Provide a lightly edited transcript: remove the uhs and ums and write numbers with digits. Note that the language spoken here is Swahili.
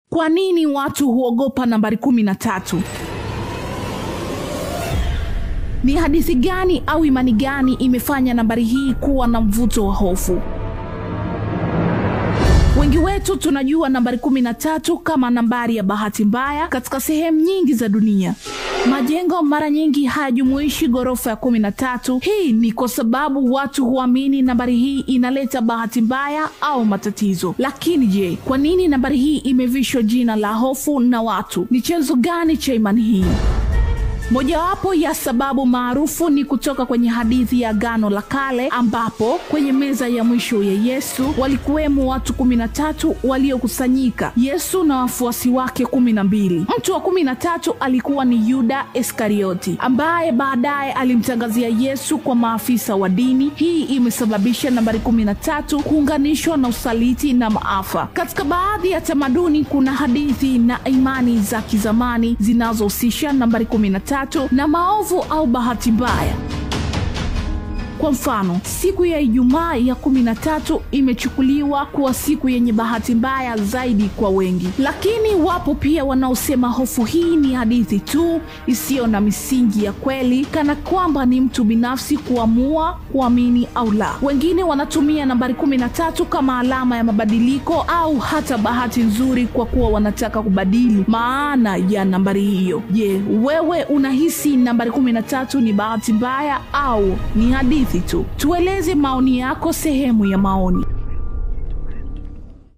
Kwa nini watu huogopa nambari 13? Ni hadithi gani au imani gani imefanya nambari hii kuwa na mvuto wa hofu? Wengi wetu tunajua nambari 13 kama nambari ya bahati mbaya katika sehemu nyingi za dunia. Majengo mara nyingi hayajumuishi ghorofa ya 13. Hii ni kwa sababu watu huamini nambari hii inaleta bahati mbaya au matatizo. Lakini je, kwa nini nambari hii imevishwa jina la hofu na watu? Ni chanzo gani cha imani hii? Mojawapo ya sababu maarufu ni kutoka kwenye hadithi ya Agano la Kale, ambapo kwenye meza ya mwisho ya Yesu walikuwemo watu 13 waliokusanyika, Yesu na wafuasi wake 12. Mtu wa 13 alikuwa ni Yuda Iskarioti, ambaye baadaye alimtangazia Yesu kwa maafisa wa dini. Hii imesababisha nambari 13 kuunganishwa na usaliti na maafa. Katika baadhi ya tamaduni kuna hadithi na imani za kizamani zinazohusisha nambari 13 na maovu au bahati mbaya. Kwa mfano, siku ya Ijumaa ya 13 imechukuliwa kuwa siku yenye bahati mbaya zaidi kwa wengi. Lakini wapo pia wanaosema hofu hii ni hadithi tu isiyo na misingi ya kweli, kana kwamba ni mtu binafsi kuamua kuamini au la. Wengine wanatumia nambari 13 kama alama ya mabadiliko au hata bahati nzuri, kwa kuwa wanataka kubadili maana ya nambari hiyo. Je, wewe unahisi nambari 13 ni bahati mbaya au ni hadithi tu? Tueleze maoni yako sehemu ya maoni.